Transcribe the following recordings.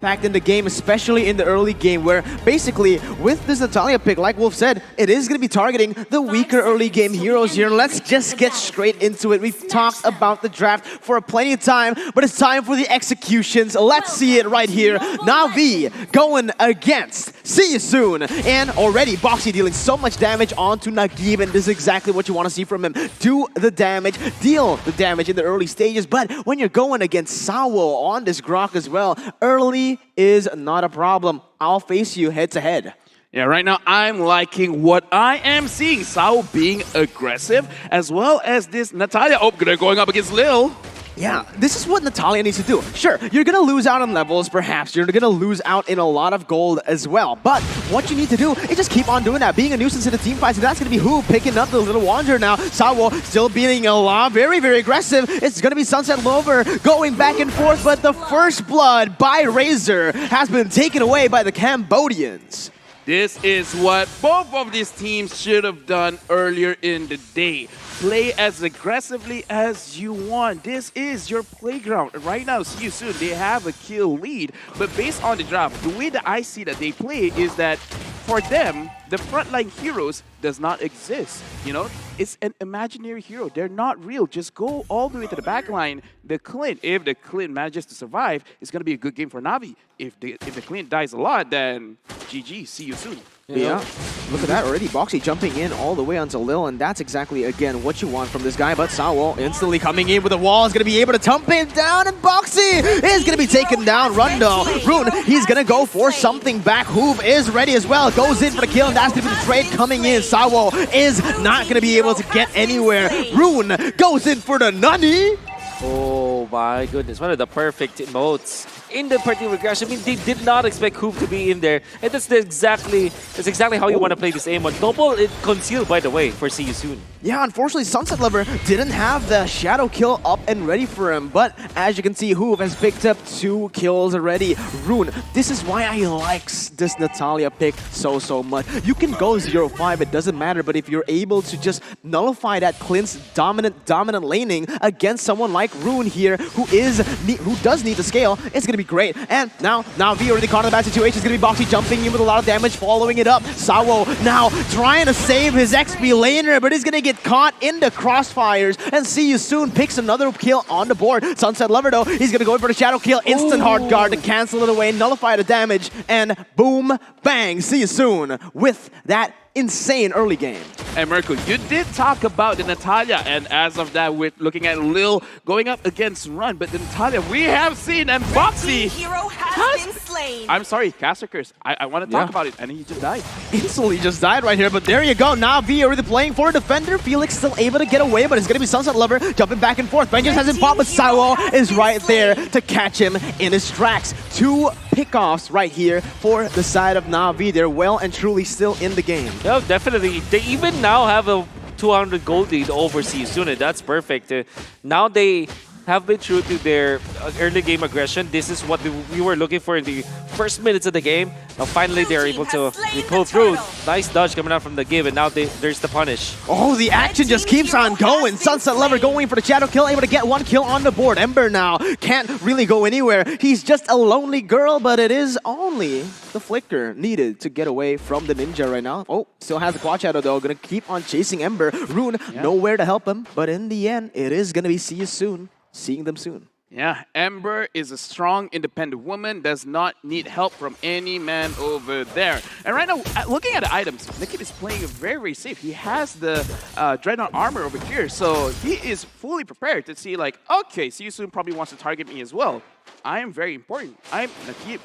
impact in the game, especially in the early game, where basically with this Natalia pick, like Wolf said, it is going to be targeting the weaker early game heroes here. Let's just get straight into it. We've talked about the draft for plenty of time, but it's time for the executions. Let's see it right here. Navi going against See You Soon. And already Boxy dealing so much damage onto Nagib, and this is exactly what you want to see from him. Do the damage, deal the damage in the early stages, but when you're going against Sawo on this Grok as well, early is not a problem. I'll face you head to head. Yeah, right now I'm liking what I am seeing. Sao being aggressive, as well as this Natalia. Oh, going up against Lil. Yeah, this is what Natalia needs to do. Sure, you're going to lose out on levels, perhaps. You're going to lose out in a lot of gold as well. But what you need to do is just keep on doing that, being a nuisance in the team fights. And that's going to be who picking up the little Wanderer now. Sawo still being a lot, very, very aggressive. It's going to be Sunset Lover going back and forth. But the first blood by Razor has been taken away by the Cambodians. This is what both of these teams should have done earlier in the day. Play as aggressively as you want. This is your playground. Right now, See You Soon, they have a kill lead. But based on the draft, the way that I see that they play is that for them, the frontline heroes does not exist. You know, it's an imaginary hero. They're not real. Just go all the way to the back line. The Clint, if the Clint manages to survive, it's going to be a good game for Navi. If the Clint dies a lot, then GG, See You Soon. Yeah, look at that already. Boxy jumping in all the way onto Lil, and that's exactly, again, what you want from this guy. But Sawo instantly coming in with a wall is going to be able to thump him down, and Boxy is going to be taken down. Rundo, Rune, he's going to go for something back. Hoove is ready as well, goes in for the kill, and that's going to be the trade coming in. Sawo is not going to be able to get anywhere. Rune goes in for the Nani. Oh my goodness, one of the perfect emotes in the party regression. I mean, they did not expect Hoop to be in there, and that's exactly how you want to play this aim on. Double it concealed, by the way, for See You Soon. Yeah, unfortunately, Sunset Lover didn't have the shadow kill up and ready for him, but as you can see, Hoove has picked up 2 kills already. Rune, this is why I like this Natalia pick so much. You can go 0-5, it doesn't matter, but if you're able to just nullify that Clint's dominant laning against someone like Rune here, who does need the scale, it's gonna be great. And now V already caught in the bad situation. It's gonna be Boxy jumping in with a lot of damage, following it up. Sawo now trying to save his XP laner, but he's gonna get caught in the crossfires, and See You Soon picks another kill on the board. Sunset Lover though, he's gonna go in for the shadow kill, instant hard guard to cancel it away, nullify the damage, and boom, bang, See You Soon with that insane early game. And Mirko, you did talk about the Natalia, and as of that, we're looking at Lil going up against Run, but the Natalia we have seen, and Boxy hero has been slain. I'm sorry, Caster Curse. I want to talk about it, and he just died. Instantly just died right here, but there you go. Navi already playing for a defender. Felix still able to get away, but it's going to be Sunset Lover jumping back and forth. Vengeance hasn't popped, but Sawo is right there to catch him in his tracks. 2 pickoffs right here for the side of Navi. They're well and truly still in the game. Yeah, definitely. They even now have a 200 gold lead over See You Soon, and that's perfect. Now they have been true to their early game aggression. This is what we were looking for in the first minutes of the game. Now finally they're able to pull through. Nice dodge coming out from the give, and now there's the punish. Oh, the action just keeps on going. Sunset Lover going for the shadow kill, able to get 1 kill on the board. Ember now can't really go anywhere. He's just a lonely girl, but it is only the flicker needed to get away from the ninja right now. Oh, still has the quad shadow though. Gonna keep on chasing Ember. Rune nowhere to help him, but in the end, it is gonna be See You Soon. Seeing them soon. Yeah, Ember is a strong, independent woman, does not need help from any man over there. And right now, looking at the items, Nikit is playing very, very safe. He has the Dreadnought armor over here, so he is fully prepared to see like, okay, See You Soon probably wants to target me as well. I am very important. I'm Nikit.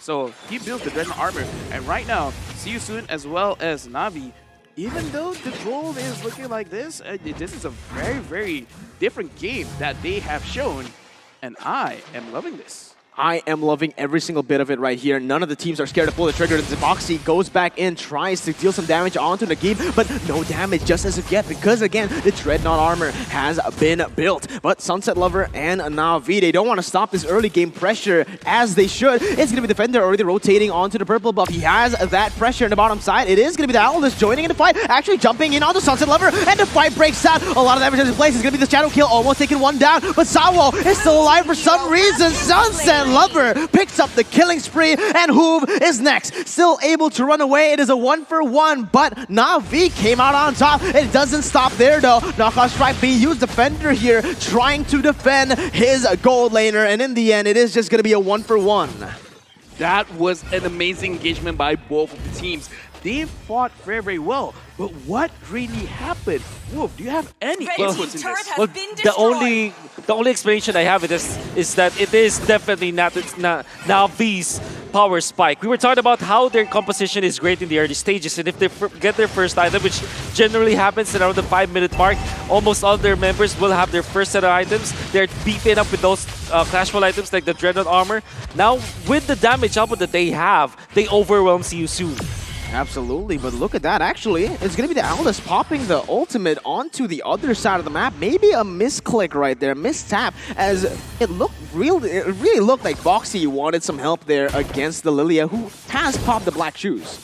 So he builds the Dreadnought armor, and right now, See You Soon as well as Navi, even though the gold is looking like this is a very, very different game that they have shown, and I am loving this. I am loving every single bit of it right here. None of the teams are scared to pull the trigger. Boxy goes back in, tries to deal some damage onto Nagib, but no damage just as of yet because, again, the Dreadnought armor has been built. But Sunset Lover and Navi, they don't want to stop this early game pressure as they should. It's going to be Defender already rotating onto the purple buff. He has that pressure in the bottom side. It is going to be the Owlist joining in the fight, actually jumping in onto Sunset Lover, and the fight breaks out. A lot of damage in place. It's going to be the Shadow Kill, almost taking 1 down, but Sawo is still alive for some reason. Sunset Sunset Lover picks up the killing spree, and Hoove is next. Still able to run away. It is a 1-for-1, but Navi came out on top. It doesn't stop there though. Knockout strike being used. Defender here trying to defend his gold laner, and in the end, it is just going to be a 1-for-1. That was an amazing engagement by both of the teams. They fought very, very well. But what really happened? Wolf, do you have any inputs in this? Well, the only explanation I have is that it is definitely not Navi's power spike. We were talking about how their composition is great in the early stages, and if they get their first item, which generally happens around the 5-minute mark, almost all their members will have their first set of items. They're beefing up with those Clash Royale items like the Dreadnought armor. Now, with the damage output that they have, they overwhelm CU Soon. Absolutely, but look at that. Actually, it's going to be the Aldous popping the ultimate onto the other side of the map. Maybe a misclick right there, mistap, as it really looked like Boxy wanted some help there against the Lilia, who has popped the black shoes.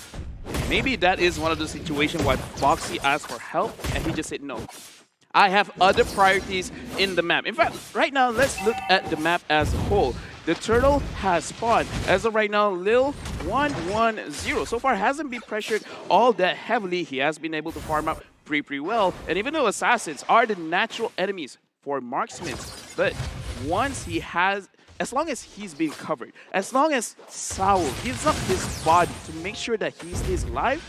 Maybe that is one of the situations why Boxy asked for help and he just said no. I have other priorities in the map. In fact, right now, let's look at the map as a whole. The turtle has spawned. As of right now, Lil 1-1-0. So far, hasn't been pressured all that heavily. He has been able to farm up pretty well. And even though assassins are the natural enemies for marksmen, but once he has, as long as he's being covered, as long as Sao gives up his body to make sure that he stays alive,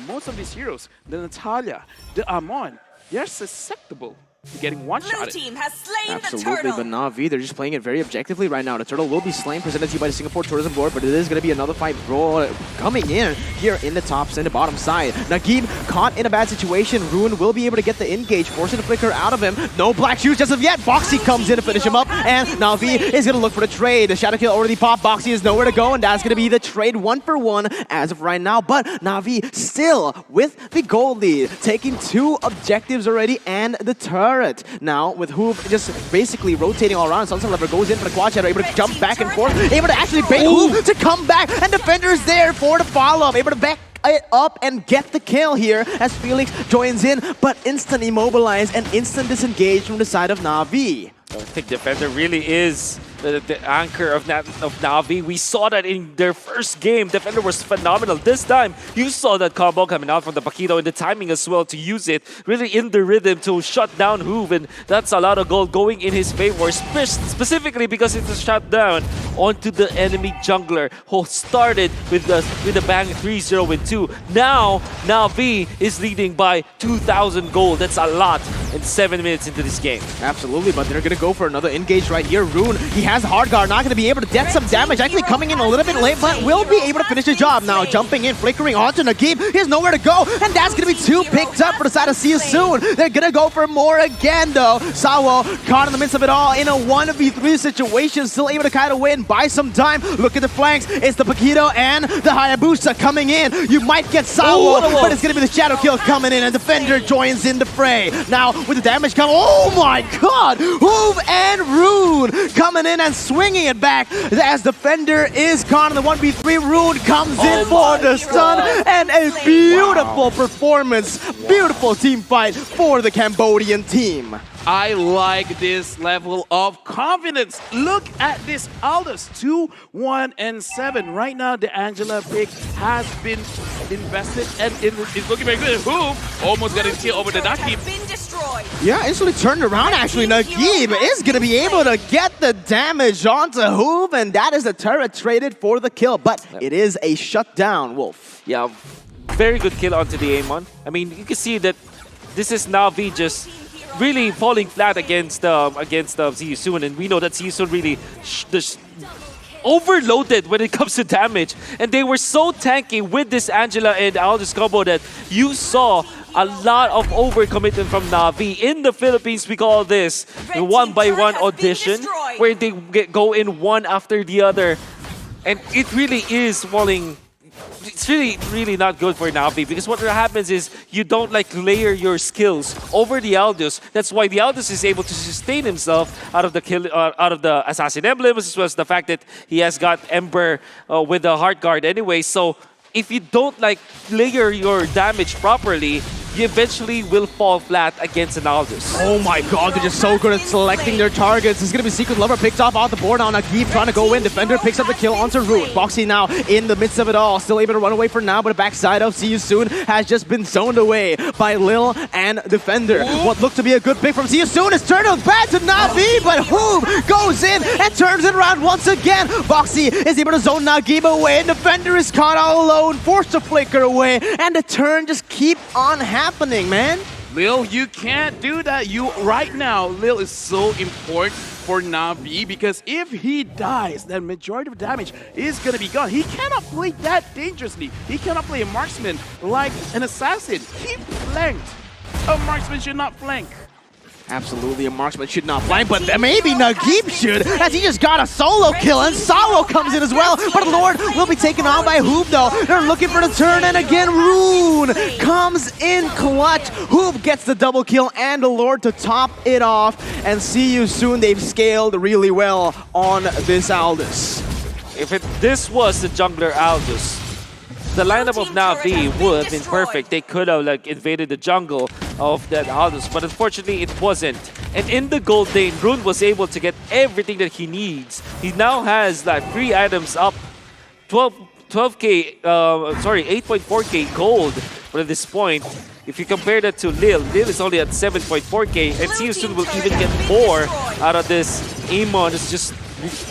most of these heroes, the Natalia, the Amon, they're susceptible to getting one-shotted. Blue team has slain Absolutely, the turtle. but Navi, they're just playing it very objectively right now. The turtle will be slain, presented to you by the Singapore Tourism Board, but it is going to be another fight brawl coming in here in the tops and the bottom side. Nagib caught in a bad situation. Rune will be able to get the engage, forcing the flicker out of him. No black shoes just of yet. Boxy comes in to finish him up, and Navi is going to look for the trade. The Shadow Kill already popped. Boxy is nowhere to go, and that's going to be the trade 1-for-1 as of right now. But Navi still with the gold lead, taking 2 objectives already and the turret. Now, with Hoove just basically rotating all around, Sunset Lover goes in for the quad shadow, able to jump back and forth, able to actually bait Hoove to come back, and Defender's there for the follow-up, able to back it up and get the kill here as Felix joins in, but instant immobilized and instant disengaged from the side of Navi. I think Defender really is the anchor of Navi. We saw that in their first game. Defender was phenomenal. This time, you saw that combo coming out from the Paquito and the timing as well to use it really in the rhythm to shut down Hoove, and that's a lot of gold going in his favor, specifically because it was shut down onto the enemy jungler who started with the bang 3-0 with 2. Now, Navi is leading by 2,000 gold. That's a lot in 7 minutes into this game. Absolutely, but they're going to go for another engage right here. Rune, he has hard guard, not going to be able to get some damage. Actually coming in a little bit late, but will be able to finish the job. Now jumping in, flickering onto Nagib. He has nowhere to go, and that's going to be 2 picked up for the side of CU Soon. They're going to go for more again, though. Sawo caught in the midst of it all in a 1v3 situation, still able to kind of win, buy some time. Look at the flanks. It's the Paquito and the Hayabusa coming in. You might get Sawo, but it's going to be the Shadow Kill coming in, and Defender joins in the fray. Now, with the damage coming, oh my god! Hoove and Rune coming in and swinging it back as Defender is caught in the 1v3. Rune comes in for the stun, and a beautiful performance, beautiful team fight for the Cambodian team. I like this level of confidence. Look at this Aldous, 2-1-7. Right now, the Angela pick has been invested and it's looking very good. Hoove almost got a kill over the Nagib. Yeah, instantly turned around actually. Nagib is going to be able to get the damage onto Hoove, and that is the turret traded for the kill, but it is a shutdown, Wolf. Yeah, very good kill onto the Amon. I mean, you can see that this is Navi just really falling flat against CU Soon, and we know that CU Soon really overloaded when it comes to damage, and they were so tanky with this Angela and Aldous combo that you saw a lot of overcommitment from Navi. In the Philippines, we call this the 1-by-1 audition, where they go in one after the other, and it really is falling. It's really not good for Navi, because what happens is you don't like layer your skills over the Aldous. That's why the Aldous is able to sustain himself out of the Assassin Emblem, as well as the fact that he has got Ember with the Heart Guard anyway. So if you don't like layer your damage properly, you eventually will fall flat against an Aldous. Oh my god, they're just so good at selecting their targets. It's gonna be Secret Lover picked off the board now. Nagib trying to go in. Defender picks up the kill onto Root. Boxy now in the midst of it all. Still able to run away for now, but the backside of See You Soon has just been zoned away by Lil and Defender. What looked to be a good pick from See You Soon is turned back to Navi, but Hoove goes in and turns it around once again. Boxy is able to zone Nagib away, and Defender is caught all alone, forced to flicker away, and the turn just keep on happening, man. Lil, you can't do that. Right now, Lil is so important for Navi because if he dies, then majority of damage is gonna be gone. He cannot play that dangerously. He cannot play a marksman like an assassin. He flanked. A marksman should not flank. Absolutely, a marksman should not flank, but maybe Nagib should, as he just got a solo kill, and Sawo comes in as well. But Lord will be taken on by Hoop, though. They're looking for the turn, and again, Rune comes in clutch. Hoop gets the double kill, and the Lord to top it off. And See You Soon, they've scaled really well on this Aldous. If this was the jungler Aldous, the lineup of Navi would have been perfect. They could have invaded the jungle of that Aldous, but unfortunately it wasn't. And in the gold lane, Rune was able to get everything that he needs. He now has 3 items up, 8.4k gold. But at this point, if you compare that to Lil is only at 7.4k, and See You Soon will even get more out of this. Amon is just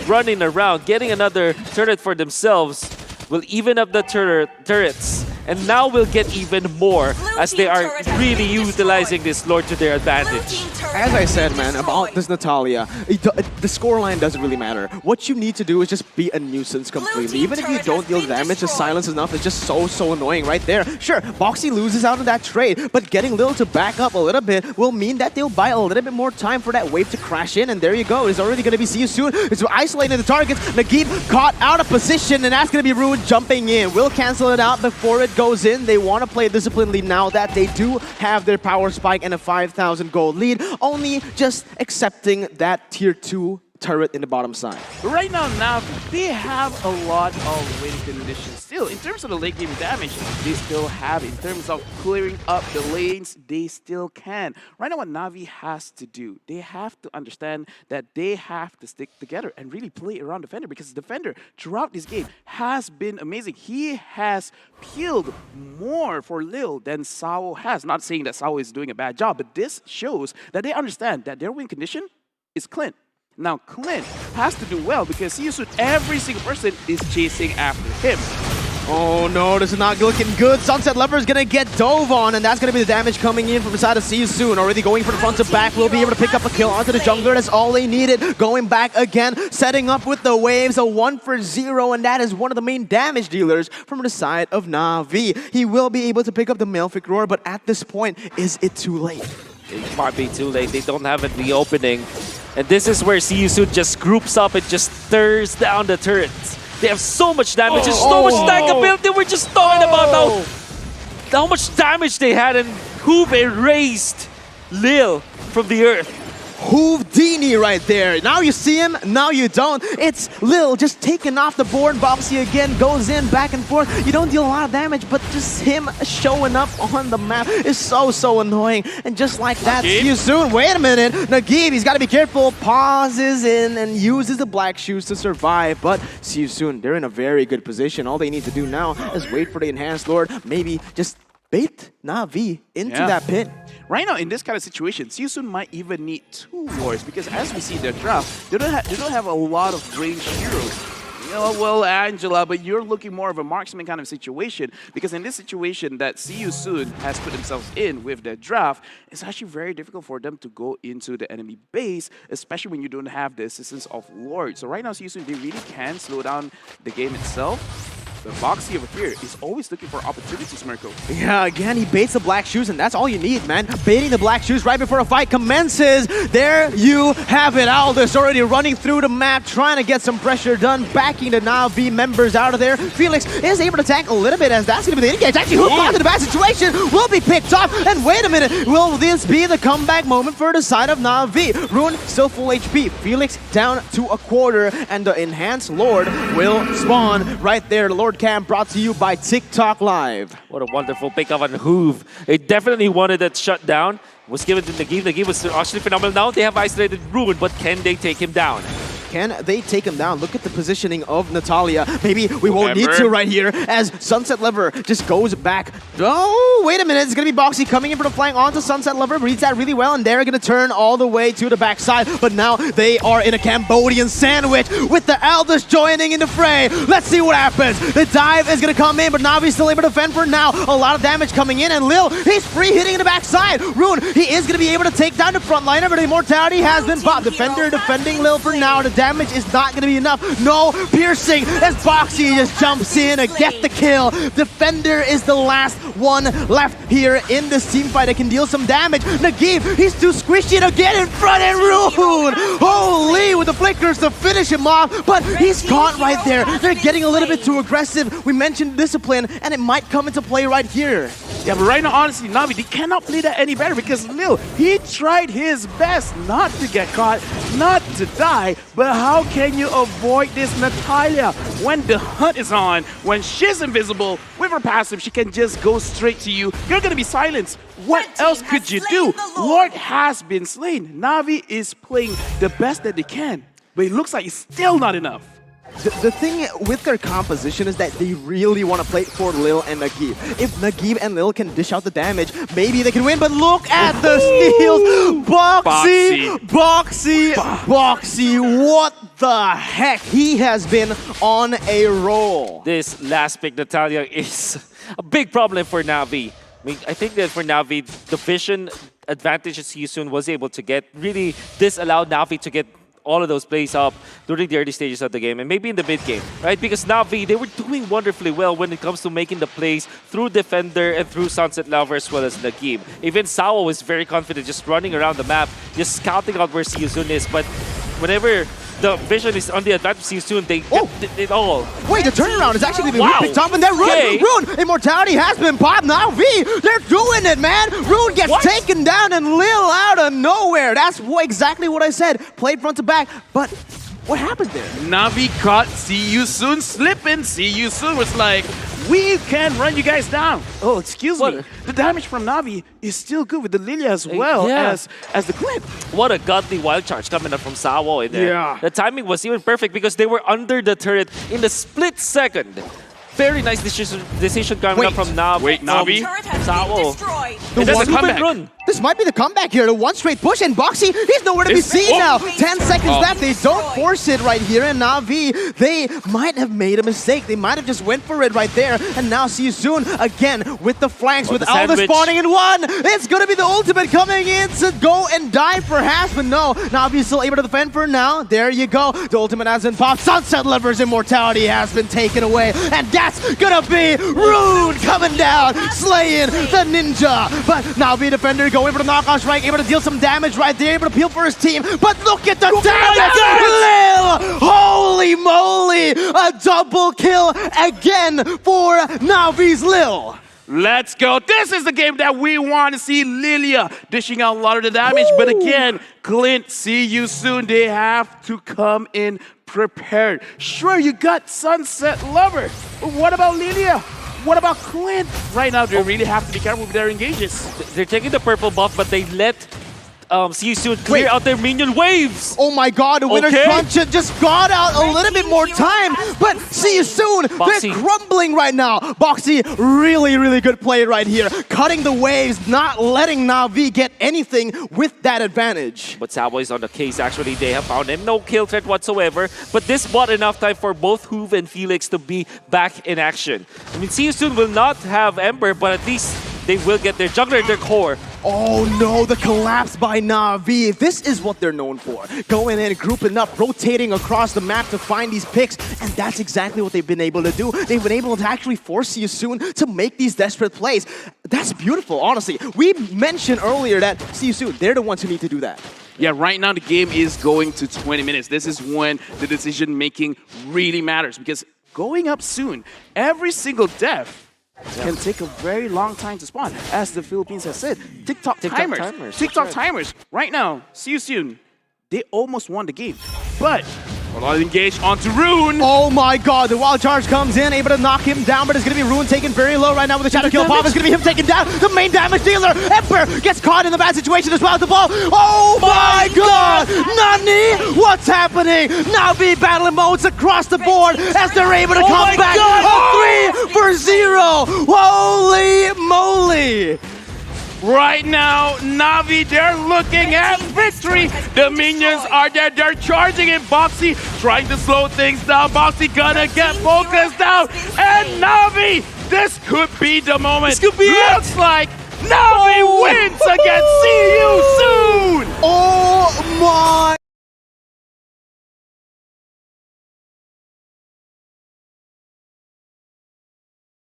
running around, getting another turret for themselves. Will even up the turrets, and now we'll get even more as they are really utilizing this Lord to their advantage. As I said, man, about this Natalia, the scoreline doesn't really matter. What you need to do is just be a nuisance completely. Even if you don't deal damage, just silence enough is just so annoying right there. Sure, Boxy loses out on that trade, but getting Lil to back up a little bit will mean that they'll buy a little bit more time for that wave to crash in, and there you go. It's already going to be See You Soon. It's isolating the targets. Nagib caught out of position, and that's going to be Rude jumping in. We'll cancel it out before it goes in. They want to play disciplinedly now that they do have their power spike and a 5,000 gold lead, only just accepting that tier 2 turret in the bottom side. Right now, they have a lot of win conditions still. In terms of the late game damage, they still have. In terms of clearing up the lanes, they still can. Right now, what Navi has to do, they have to understand that they have to stick together and really play around Defender, because Defender throughout this game has been amazing. He has peeled more for Lil than Sawo has. Not saying that Sawo is doing a bad job, but this shows that they understand that their win condition is Clint. Now, Clint has to do well because See You Soon, every single person is chasing after him. Oh no, this is not looking good. Sunset Lover is going to get dove on, and that's going to be the damage coming in from the side of See You Soon. Already going from the front to back, will be able to pick up a kill onto the jungler. That's all they needed. Going back again, setting up with the waves, a 1-for-0, and that is one of the main damage dealers from the side of Navi. He will be able to pick up the Malefic Roar, but at this point, is it too late? It might be too late. They don't have it in the opening. And this is where See You Soon just groups up and just tears down the turrets. They have so much damage. There's so much stackability. We're just talking about how much damage they had, and Hoove erased Lil from the earth. Houdini right there. Now you see him, now you don't. It's Lil just taking off the board. Boxy again goes in, back and forth. You don't deal a lot of damage, but just him showing up on the map is so annoying. And just like that, See You Soon. Wait a minute. Nagib, he's got to be careful. Pauses in and uses the black shoes to survive. But See You Soon, they're in a very good position. All they need to do now is wait for the Enhanced Lord. Maybe just bait Navi into that pit. Right now, in this kind of situation, See You Soon might even need 2 wards because, as we see their draft, they don't have a lot of ranged heroes. You know, well, Angela, but you're looking more of a marksman kind of situation, because in this situation that See You Soon has put themselves in with their draft, it's actually very difficult for them to go into the enemy base, especially when you don't have the assistance of Lord. So right now, See You Soon, they really can slow down the game itself. But Boxy over here is always looking for opportunities, Mirko. Yeah, again, he baits the black shoes, and that's all you need, man. Baiting the black shoes right before a fight commences. There you have it. Aldous already running through the map, trying to get some pressure done, backing the Navi members out of there. Felix is able to tank a little bit, as that's going to be the engage. Actually, who got to the bad situation will be picked off. And wait a minute, will this be the comeback moment for the side of Navi? Rune still full HP. Felix down to a quarter, and the Enhanced Lord will spawn right there. The Lord third cam brought to you by TikTok Live. What a wonderful pick up on Hoove. They definitely wanted that shutdown. Was given to Nagiv. Nagiv was actually phenomenal. Now they have isolated Ruin, but can they take him down? Can they take him down? Look at the positioning of Natalia. Maybe we won't need to right here as Sunset Lover just goes back. Oh, wait a minute. It's going to be Boxy coming in for the flank onto Sunset Lover. Reads that really well, and they're going to turn all the way to the backside. But now they are in a Cambodian sandwich with the Elders joining in the fray. Let's see what happens. The dive is going to come in, but Navi's still able to fend for now. A lot of damage coming in, and Lil, he's free hitting in the backside. Rune, he is going to be able to take down the frontliner, but Immortality has been popped. Defender defending Lil for now. The damage is not going to be enough. No piercing as Boxy just jumps in to get the kill. Defender is the last one left here in this team fight that can deal some damage. Nagiv, he's too squishy to get in front and Rune. Holy, with the flickers to finish him off, but he's caught right there. They're getting a little bit too aggressive. We mentioned discipline, and it might come into play right here. Yeah, but right now, honestly, Navi, they cannot play that any better because Lil, he tried his best not to get caught, not to die, but how can you avoid this Natalia? When the hunt is on, when she's invisible, with her passive, she can just go straight to you. You're going to be silenced. What else could you do? Lord has been slain. Navi is playing the best that they can, but it looks like it's still not enough. The thing with their composition is that they really want to play for Lil and Nagiv. If Nagiv and Lil can dish out the damage, maybe they can win, but look at the steals! Boxy! What the heck? He has been on a roll. This last pick, Natalia, is a big problem for Navi. I mean, I think that for Navi, the vision advantage that Soon was able to get really disallowed Navi to get all of those plays up during the early stages of the game and maybe in the mid game, right? Because Navi, they were doing wonderfully well when it comes to making the plays through Defender and through Sunset Lover as well as Nagiv. Even Sawa was very confident just running around the map, just scouting out where Soon is, but whenever the vision is on the advantage Soon, they get it all. Wait, the turnaround is actually going to be picked up, and then Rune! Immortality has been popped. Now they're doing it, man! Rune gets taken down and Lil out of nowhere. That's exactly what I said. Played front to back, but what happened there? Navi caught Soon slipping. Soon was like, we can run you guys down. Oh, excuse me. The damage from Navi is still good with the Lilia as well as the Clint. What a godly wild charge coming up from Sawo in there. Yeah. The timing was even perfect because they were under the turret in the split second. Very nice decision coming up from Navi. Wait, Navi? Sawo. That's a comeback. Run. This might be the comeback here. The one straight push, and Boxy, he's nowhere to be seen now. 10 seconds left. They don't force it right here, and Navi, they might have made a mistake. They might have just went for it right there, and now see you soon again with the flanks, with Alda spawning in one. It's going to be the ultimate coming in to go and die perhaps, but no. Navi's still able to defend for now. There you go. The ultimate has been popped. Sunset Lover's immortality has been taken away, and that's going to be Rune coming down, slaying the ninja. But Navi defender going for the knockout strike, able to deal some damage right there, able to peel for his team. But look at the damage! Lil! Holy moly! A double kill again for Navi's Lil. Let's go. This is the game that we want to see Lilia dishing out a lot of the damage. But again, Clint, see you soon. They have to come in prepared. Sure, you got Sunset Lover. But what about Lilia? What about Clint? Right now, they really have to be careful with their engages. They're taking the purple buff, but they let see you soon clear out their minion waves. Oh my god, the winner's crunch just got out a little bit more time, but see you soon. Boxy. They're crumbling right now. Boxy, really good play right here. Cutting the waves, not letting Navi get anything with that advantage. But Sawa is on the case, actually. They have found him. No kill threat whatsoever. But this bought enough time for both Hoove and Felix to be back in action. I mean, see you soon will not have Ember, but at least they will get their jungler, their core. Oh no, the collapse by Navi. This is what they're known for. Going in, grouping up, rotating across the map to find these picks, and that's exactly what they've been able to do. They've been able to actually force you soon to make these desperate plays. That's beautiful, honestly. We mentioned earlier that see you soon, they're the ones who need to do that. Yeah, right now the game is going to 20 minutes. This is when the decision making really matters because going up soon, every single death can take a very long time to spawn. As the Philippines has said, TikTok timers. TikTok timers. Right now, see you soon. They almost won the game. But Well, engaged onto Rune. Oh my god, the wild charge comes in, able to knock him down, but it's going to be Rune taken very low right now with the Shadow Kill pop. It's going to be him taken down, the main damage dealer. Emperor gets caught in a bad situation as well at the ball. Oh my god! Nani? What's happening? Navi battling modes across the board as they're able to come back. A 3-0! Holy moly! Right now, Navi, they're looking at victory. The minions are there. They're charging in. Boxy trying to slow things down. Boxy gonna get focused out. And Navi, this could be the moment. This could be Looks like Navi wins against See You Soon. Oh